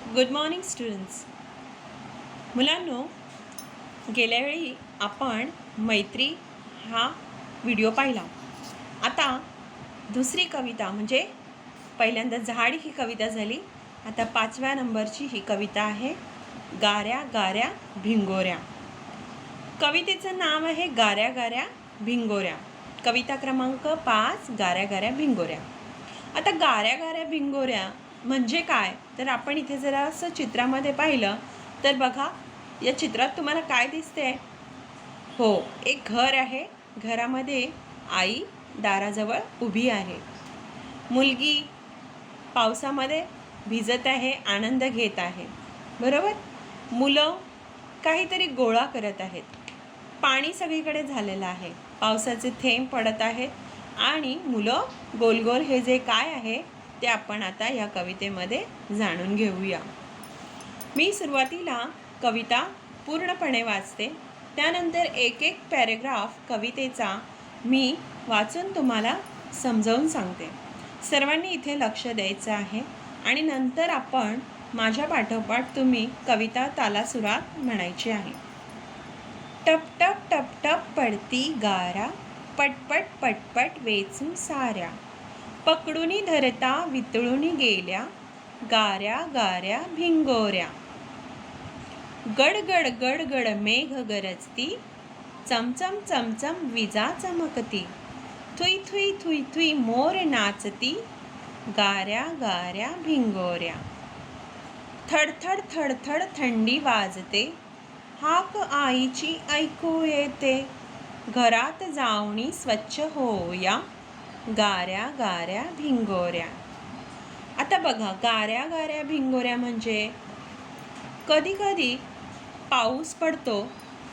Good morning students. मुलांनो, गेल्या वेळी आपण मैत्री हा व्हिडिओ पाहिला. आता दुसरी कविता म्हणजे पहिल्यांदा झाड ही कविता झाली. आता 5व्या नंबरची ही कविता आहे, गाऱ्या गाऱ्या भिंगोऱ्या. कवितेचं नाव आहे गाऱ्या गाऱ्या भिंगोऱ्या. कविता क्रमांक 5, गाऱ्या गाऱ्या भिंगोऱ्या. आता गाऱ्या गाऱ्या भिंगोऱ्या म्हणजे काय, तर आपण इथे जरा असं चित्रामध्ये पाहिलं तर बघा, या चित्रात तुम्हाला काय दिसते? हो, एक घर आहे. घरामध्ये आई दाराजवळ उभी आहे. मुलगी पावसामध्ये भिजत आहे, आनंद घेत आहे. बरोबर? मुलं काहीतरी गोळा करत आहेत. पाणी सगळीकडे झालेलं आहे. पावसाचे थेंब पडत आहेत आणि मुलं गोल गोल हे जे काय आहे ते आपण आता या कवितेमध्ये जाणून घेऊया. मी सुरुवातीला कविता पूर्णपणे वाचते, त्यानंतर एक एक पॅरेग्राफ कवितेचा मी वाचून तुम्हाला समजावून सांगते. सर्वांनी इथे लक्ष द्यायचं आहे आणि नंतर आपण माझ्या पाठोपाठ तुम्ही कविता तालासुरात म्हणायची आहे. टप टप टप टप पडती गारा, पटपट पटपट वेचू साऱ्या. पकडूनी धरता वितळूनी गेल्या, गाऱ्या गाऱ्या भिंगोऱ्या. गडगड गडगड मेघ गरजती, चमचम चमचम विजा चमकती. थुई थुई थुई थुई मोर नाचती, गाऱ्या गाऱ्या भिंगोऱ्या. थडथड थडथड थंडी वाजते, हाक आईची ऐकू येते. घरात जाऊनी स्वच्छ होऊया, गाऱ्या गाऱ्या भिंगोऱ्या. आता बघा, गाऱ्या गाऱ्या भिंगोऱ्या म्हणजे कधी कधी पाऊस पडतो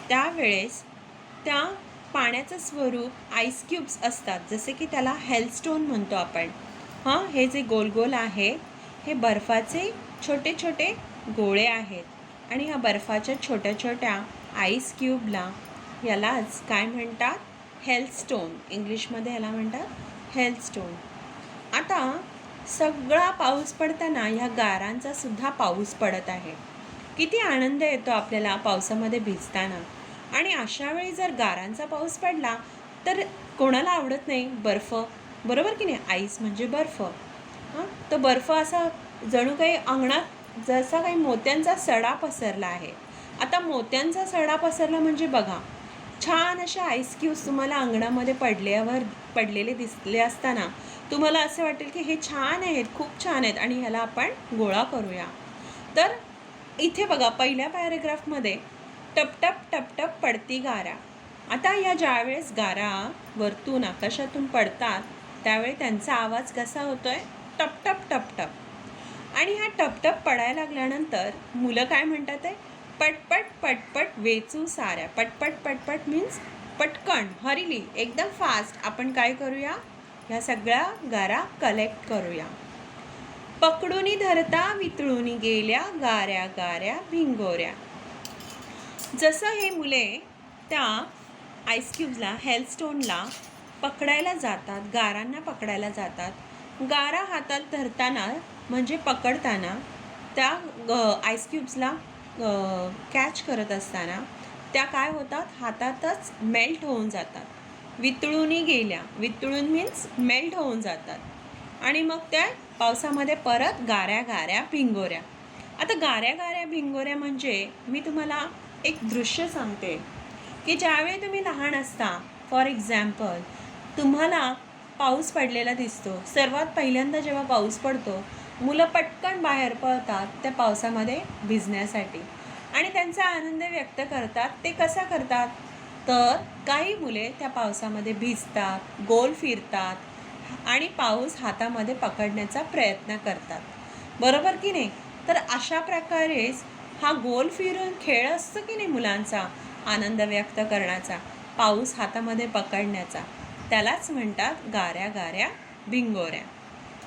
त्यावेळेस त्या पाण्याचं स्वरूप आईस क्यूब्स असतात, जसे की त्याला हेलस्टोन म्हणतो आपण. हे जे गोल गोल आहे हे बर्फाचे छोटे छोटे गोळे आहेत आणि ह्या बर्फाच्या छोट्या छोट्या आईस क्यूबला यालाच काय म्हणतात? हेलस्टोन. इंग्लिशमध्ये ह्याला म्हणतात हेलस्टोन. आता सगळा पाऊस पडताना ह्या गारांचा सुद्धा पाऊस पडत आहे. किती आनंद येतो आपल्याला पावसामध्ये भिजताना. आणि अशा वेळी जर गारांचा पाऊस पडला तर कोणाला आवडत नाही बर्फ, बरोबर की नाही? आईस म्हणजे बर्फ. तो बर्फ असा जणू काही अंगणात जसा काही मोत्यांचा सडा पसरला आहे. आता मोत्यांचा सडा पसरला म्हणजे बघा, छान अशा आईस क्यूब्स तुम्हाला अंगणामध्ये पडलेले दिसले असताना तुम्हाला असं वाटेल की हे छान आहेत, खूप छान आहेत आणि ह्याला आपण गोळा करूया. तर इथे बघा, पहिल्या पॅरेग्राफमध्ये टपटप टपटप पडती गारा. आता या ज्यावेळेस गारा वरतून आकाशातून पडतात त्यावेळी त्यांचा आवाज कसा होतोय? टपटप टपटप. आणि हा टपटप पडायला लागल्यानंतर मुलं काय म्हणतात आहे? पटपट पटपट वेचू साऱ्या. पटपट पटपट मीन्स पटकन, हरिली, एकदम फास्ट आपण काय करूया? ह्या सगळ्या गारा कलेक्ट करूया. पकडूनी धरता वितळूनी गेल्या, गाऱ्या गाऱ्या भिंगोऱ्या. जसं हे मुले त्या आईस क्यूब्सला, हेलस्टोनला पकडायला जातात, गारांना पकडायला जातात. गारा हातात धरताना म्हणजे पकडताना त्या आईस क्यूब्सला कॅच करत असताना त्या काय होतात? हातातच मेल्ट होऊन जातात. वितळूनी गेल्या, वितळून मीन्स मेल्ट होऊन जातात आणि मग त्या पावसामध्ये परत गाऱ्या गाऱ्या भिंगोऱ्या. आता गाऱ्या गाऱ्या भिंगोऱ्या म्हणजे मी तुम्हाला एक दृश्य सांगते की ज्यावेळी तुम्ही लहान असता, फॉर एक्झाम्पल, तुम्हाला पाऊस पडलेला दिसतो. सर्वात पहिल्यांदा जेव्हा पाऊस पडतो मुलं पटकन बाहेर पळतात त्या पावसामध्ये भिजण्यासाठी आणि त्यांचा आनंद व्यक्त करतात. ते कसा करतात? तर काही मुले त्या पावसामध्ये भिजतात, गोल फिरतात आणि पाऊस हातामध्ये पकडण्याचा प्रयत्न करतात, बरोबर की नाही? तर अशा प्रकारेच हा गोल फिरून खेळ असतो की नाही मुलांचा, आनंद व्यक्त करण्याचा, पाऊस हातामध्ये पकडण्याचा, त्यालाच म्हणतात गाऱ्या गाऱ्या भिंगोऱ्या.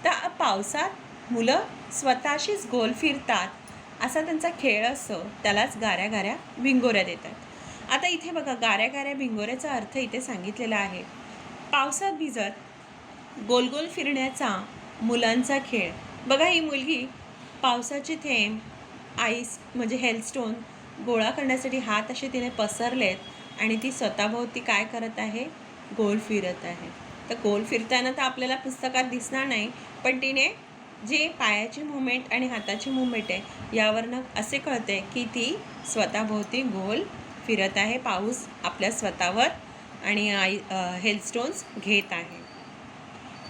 तर पावसात मुलं स्वतःशीच गोल फिरतात असा त्यांचा खेळ असतो, त्यालाच गाऱ्या गाऱ्या भिंगोऱ्या देतात. आता इथे बघा, गाऱ्या गाऱ्या भिंगोऱ्याचा अर्थ इथे सांगितलेला आहे. पावसात भिजत गोल गोल फिरण्याचा मुलांचा खेळ. बघा, ही मुलगी पावसाचे थेंब आईस म्हणजे हेलस्टोन गोळा करण्यासाठी हात असे तिने पसरलेत आणि ती स्वतःभोवती काय करत आहे, गोल फिरत आहे. तर गोल फिरताना तर आपल्याला पुस्तकात दिसणार नाही, पण तिने जे पायाची मुवमेंट आणि हाताची मुवमेंट आहे यावरनं असे कळते की ती स्वतःभोवती गोल फिरत आहे, पाऊस आपल्या स्वतःवर आणि हेलस्टोन्स घेत आहे.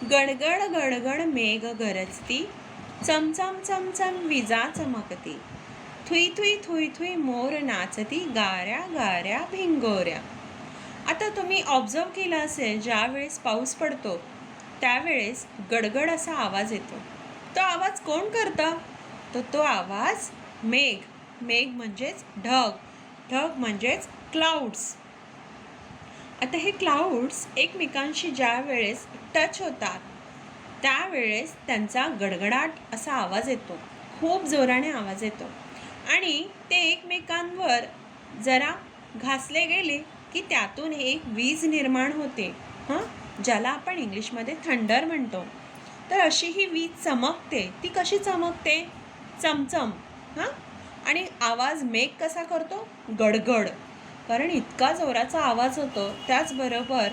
गडगड गडगड मेघ गरजती, चमचम चमचम विजा चमकती, थुई थुई थुई थुई मोर नाचती, गाऱ्या गाऱ्या भिंगोऱ्या. आता तुम्ही ऑब्झर्व केलं असेल, ज्या वेळेस पाऊस पडतो त्यावेळेस गडगड असा आवाज येतो. तो आवाज कोण करतं? तर तो आवाज मेघ. मेघ म्हणजेच ढग, ढग म्हणजेच क्लाउड्स. आता हे क्लाउड्स एकमेकांशी ज्या वेळेस टच होतात त्यावेळेस त्यांचा गडगडाट असा आवाज येतो, खूप जोराने आवाज येतो आणि ते एकमेकांवर जरा घासले गेले की त्यातून एक वीज निर्माण होते, ज्याला आपण इंग्लिशमध्ये थंडर म्हणतो. तर अशी ही वीज चमकते. ती कशी चमकते? चमचम. आणि आवाज मेघ कसा करतो? गडगड. कारण इतका जोराचा आवाज होतो. त्याचबरोबर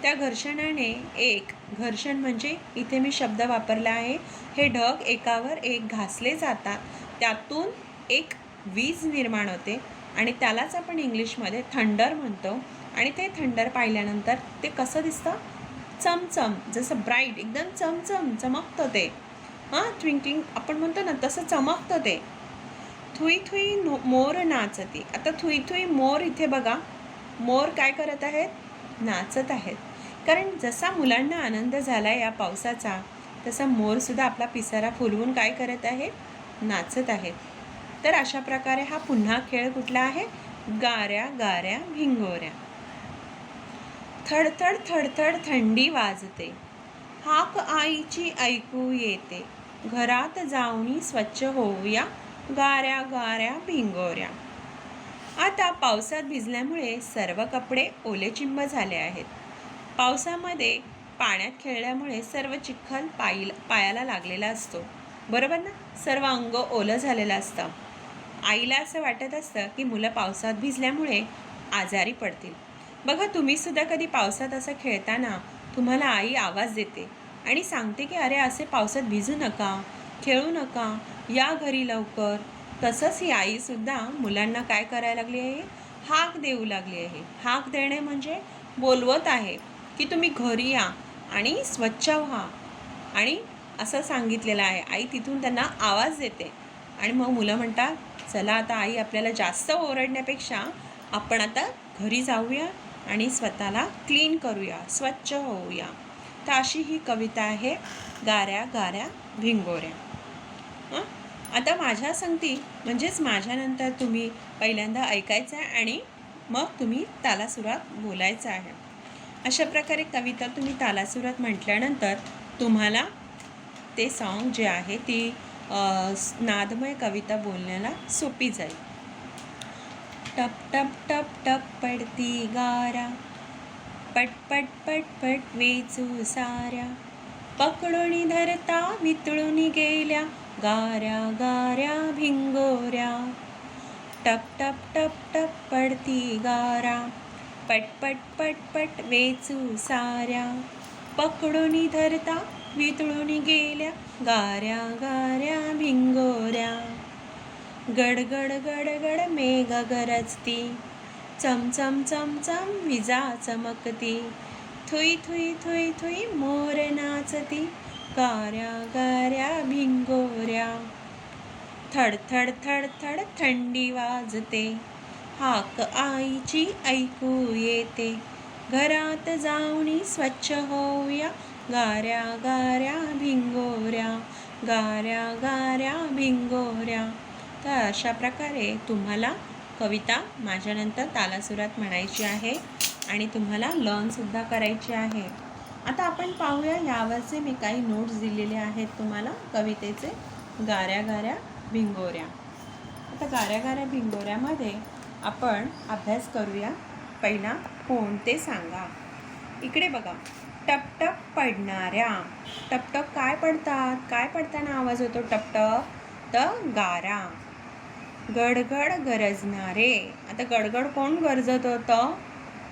त्या घर्षणाने एक घर्षण म्हणजे इथे मी शब्द वापरला आहे, हे ढग एकावर एक घासले जातात, त्यातून एक वीज निर्माण होते आणि त्यालाच आपण इंग्लिशमध्ये थंडर म्हणतो. आणि ते थंडर पाहिल्यानंतर ते कसं दिसतं? चमचम, जसं ब्राईट, एकदम चमचम चमकतं ते. ट्विंकलिंग आपण म्हणतो ना, तसं चमकतं ते. थुई थुई मोर नाचती. आता थुई थुई मोर, इथे बघा मोर काय करत आहेत? नाचत आहेत. कारण जसा मुलांना आनंद झाला या पावसाचा, तसा मोरसुद्धा आपला पिसारा फुलवून काय करत आहे? नाचत आहेत. तर अशा प्रकारे हा पुन्हा खेळ कुठला आहे? गाऱ्या गाऱ्या भिंगोऱ्या. थडथड थडथड थंडी वाजते, हाक आईची ऐकू येते, घरात जाऊनी स्वच्छ होऊया, गाऱ्या गाऱ्या भिंगोऱ्या. आता पावसात भिजल्यामुळे सर्व कपडे ओलेचिंब झाले आहेत. पावसामध्ये पाण्यात खेळल्यामुळे सर्व चिखल पायाला लागलेला असतो, बरोबर ना? सर्व अंग ओलं झालेलं असतं. आईला असं वाटत असतं की मुलं पावसात भिजल्यामुळे आजारी पडतील. बघा, तुम्हीसुद्धा कधी पावसात असं खेळताना तुम्हाला आई आवाज देते आणि सांगते की अरे असे पावसात भिजू नका, खेळू नका, या घरी लवकर. तसंच ही आईसुद्धा मुलांना काय करायला लागली आहे? हाक देऊ लागली आहे. हाक देणे म्हणजे बोलवत आहे की तुम्ही घरी या आणि स्वच्छ व्हा, आणि असं सांगितलेलं आहे. आई तिथून त्यांना आवाज देते आणि मग मुलं म्हणतात, चला आता आई आपल्याला जास्त ओरडण्यापेक्षा आपण आता घरी जाऊया आणि स्वतःला क्लीन करूया, स्वच्छ होऊया. तर अशी ही कविता आहे, गाऱ्या गाऱ्या भिंगोऱ्या. आता माझ्या संगती म्हणजेच माझ्यानंतर तुम्ही पहिल्यांदा ऐकायचं आहे आणि मग तुम्ही तालासुरात बोलायचं आहे. अशा प्रकारे कविता तुम्ही तालासुरात म्हटल्यानंतर तुम्हाला ते सॉन्ग जे आहे ती नादमय कविता बोलण्याला सोपी जाईल. टप टप टप टप पडती गारा, पट पट पट पट वेचू साऱ्या, पकडून धरता वितळून गेल्या, गाऱ्या गाऱ्या भिंगोऱ्या. टप टप टप टप पडती गारा, पट पट पट पट वेचू साऱ्या, पकडून धरता वितळून गेल्या, गाऱ्या गाऱ्या भिंगोऱ्या. गडगड गडगड मेघ गरजती, चमचम चमचम विजा चमकती, थुई थुई थुई थुई मोर नाचती, गाऱ्या गाऱ्या भिंगोऱ्या. थड थड थड थड थंडी वाजते, हाक आईची ऐकू येते, घरात जाऊनी स्वच्छ होऊया, गाऱ्या गाऱ्या भिंगोऱ्या, गाऱ्या गाऱ्या भिंगोऱ्या. तर अशा प्रकारे तुम्हाला कविता माझ्यानंतर तालासुरात म्हणायची आहे आणि तुम्हाला लर्नसुद्धा करायची आहे. आता आपण पाहूया, यावरचे मी काही नोट्स दिलेले आहेत तुम्हाला कवितेचे, गाऱ्या गाऱ्या भिंगोऱ्या. आता गाऱ्या गाऱ्या भिंगोऱ्यामध्ये आपण अभ्यास करूया. पहिला कोण ते सांगा. इकडे बघा, टपटप पडणाऱ्या. टपटप काय पडतात? काय पडताना आवाज होतो टपटप? तर गारा. गडगड गरजणारे. आता गडगड कोण गरजत होतं?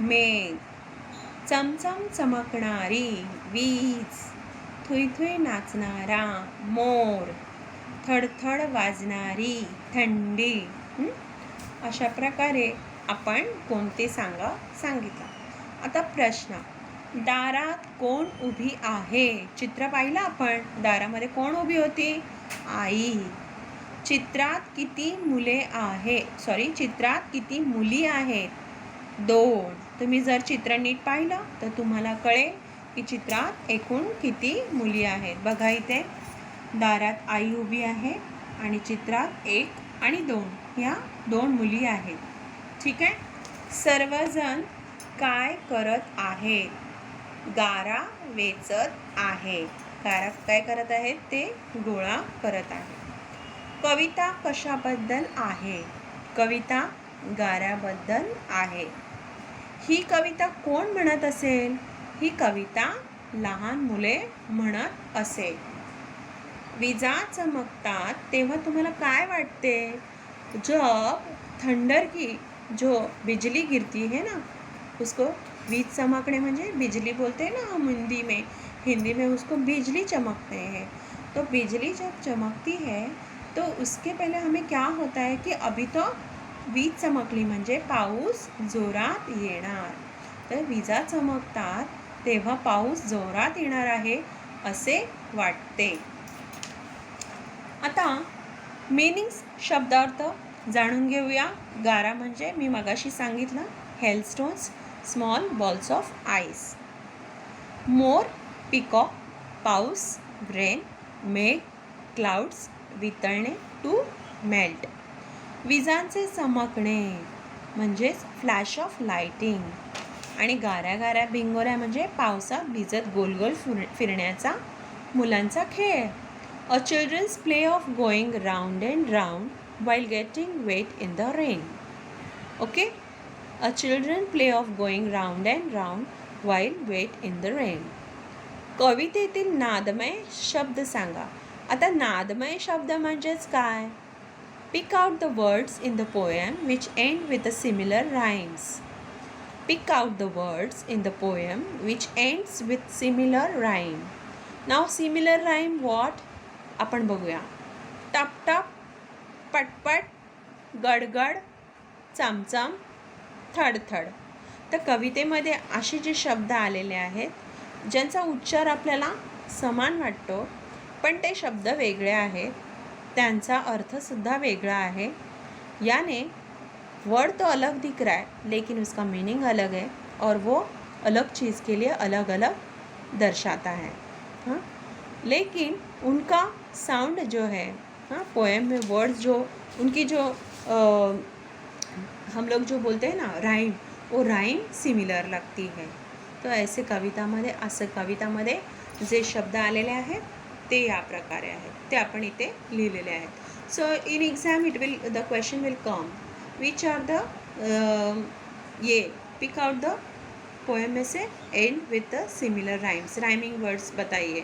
मेघ. चमचम चमकणारी वीज. थुई थुई नाचणारा मोर. थडथड वाजणारी थंडी. अशा प्रकारे आपण कोणते सांगितलं. आता प्रश्न, दारात कोण उभी आहे? चित्र पाहिलं आपण. दारामध्ये कोण उभी होती? आई. चित्रात किती किती मुली आहेत? 2. तुम्ही जर चित्र नीट पाहिलं तर तुम्हाला कळेल की चित्रात एकूण किती मुली आहेत. बघा इथे दारात आई उभी आहे आणि चित्रात 1 आणि 2 ह्या 2 मुली आहेत. ठीक आहे. सर्वजण काय करत आहेत? गारा वेचत आहे. गारा काय करत आहेत? ते गोळा करत आहेत. कविता कशाबद्दल आहे? कविता गाऱ्याबद्दल आहे. ही कविता कोण म्हणत असेल? ही कविता लहान मुले म्हणत असेल. विजा चमकतात तेव्हा तुम्हाला काय वाटते? जब थंडर की जो बिजली गिरती है ना, उसको बीज चमकने म्हणजे बिजली बोलते हैं ना हम हिंदी में उसको बिजली चमकते हैं. तो बिजली जब चमकती है तो उसके पहले हमें क्या होता है कि अभी तो वीज चमकली म्हणजे पाऊस जोरात येणार. तर विजा चमकतात तेव्हा पाऊस जोरात येणार आहे असे वाटते. आता मीनिंग्स शब्दार्थ जाणून घेऊया. गारा म्हणजे मी मगाशी सांगितलं hailstones, small balls of ice. मोर, पिकॉक, पाऊस, रेन, मेघ, क्लाउड्स, वितळणे, टू मेल्ट. विजांचे चमकणे म्हणजेच फ्लॅश ऑफ लाइटिंग. आणि गाऱ्या गाऱ्या भिंगोऱ्या म्हणजे पावसात भिजत गोल गोल फिरण्याचा मुलांचा खेळ. A children's play of going round and round while getting wet in the rain. Okay? A children play of going round and round while wet in the rain. कवितेतील नादमय शब्द सांगा. आता नादमय शब्द म्हणजेच काय? Pick out the words in the poem which end with a similar rhymes. Pick out the words in the poem which ends with similar rhyme. Now similar rhyme what? आपण बघूया. टप टप, पटपट, गडगड, चमचम, थडथड. तर कवितेमध्ये असे जे शब्द आलेले आहेत ज्यांचा उच्चार आपल्याला समान वाटतो पण ते शब्द वेगळे आहेत, त्यांचा अर्थसुद्धा वेगळा है. यानी वर्ड तो अलग दिख रहा है लेकिन उसका मीनिंग अलग है और वो अलग चीज़ के लिए अलग अलग दर्शाता है. हाँ, लेकिन उनका साउंड जो है, हाँ, पोएम में वर्ड्स जो उनकी जो हम लोग जो बोलते हैं ना राइम, वो राइम सिमिलर लगती है. तो ऐसे कवितामध्ये जे शब्द आलेले आहेत ते या प्रकारे आहेत, ते आपण इथे लिहिलेले आहेत. So in exam the question will come which are the ये पिक आउट द पोएम में से and with the similar rhymes. Rhyming words बताइए.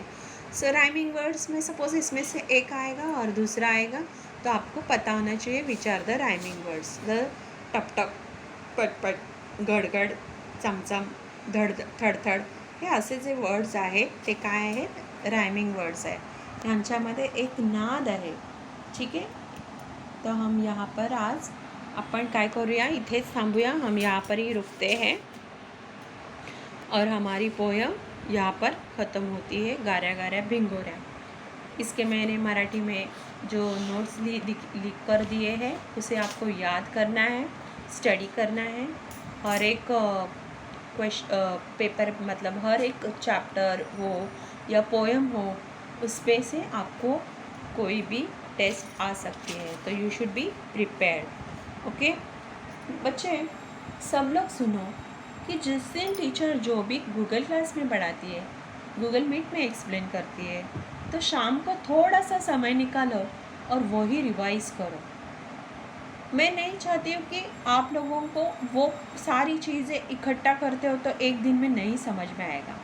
सो राइमिंग वर्ड्स में सपोज इसमें से एक आएगा और दूसरा आएगा तो आपको पता होना चाहिए which are the rhyming words. The top टप, पटपट, गडगड, चमचम, थडथड हे असे जे वर्ड्स आहेत ते काय आहेत? राइमिंग वर्ड्स आहे. यांच्यामध्ये एक नाद आहे. ठीक आहे. तो हम यहाँ पर आज अपन काय करूया, इथेच थांबूया. हम यहाँ पर ही रुकते हैं और हमारी पोयम यहाँ पर ख़त्म होती है. गाऱ्या गाऱ्या भिंगोऱ्या. इसके मैंने मराठी में जो नोट्स लिख कर दिए हैं उसे आपको याद करना है, स्टडी करना है. हर एक पेपर मतलब हर एक चैप्टर हो या पोएम हो उस पे से आपको कोई भी टेस्ट आ सकती है. तो you should be prepared. Okay बच्चे, सब लोग सुनो कि जिस दिन टीचर जो भी गूगल क्लास में पढ़ाती है, गूगल मीट में एक्सप्लेन करती है, तो शाम को थोड़ा सा समय निकालो और वही रिवाइज़ करो. मैं नहीं चाहती हूँ कि आप लोगों को वो सारी चीज़ें इकट्ठा करते हो तो एक दिन में नहीं समझ में आएगा.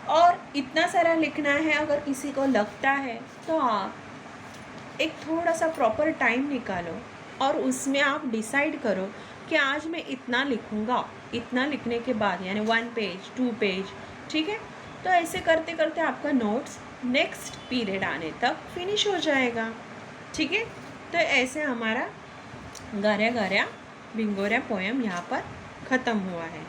और इतना सारा लिखना है, अगर किसी को लगता है तो आप एक थोड़ा सा प्रॉपर टाइम निकालो और उसमें आप डिसाइड करो कि आज मैं इतना लिखूँगा, इतना लिखने के बाद यानी 1 पेज 2 पेज, ठीक है। तो ऐसे करते करते आपका नोट्स नेक्स्ट पीरियड आने तक फिनिश हो जाएगा, ठीक है। तो ऐसे हमारा गार्या गार्या भिंगोऱ्या पोएम यहाँ पर ख़त्म हुआ है।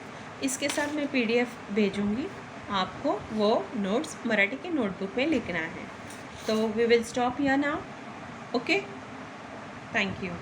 इसके साथ मैं PDF भेजूँगी आपको, वो नोट्स मराठी के नोटबुक में लिखना है। तो we will stop here now, okay, thank you.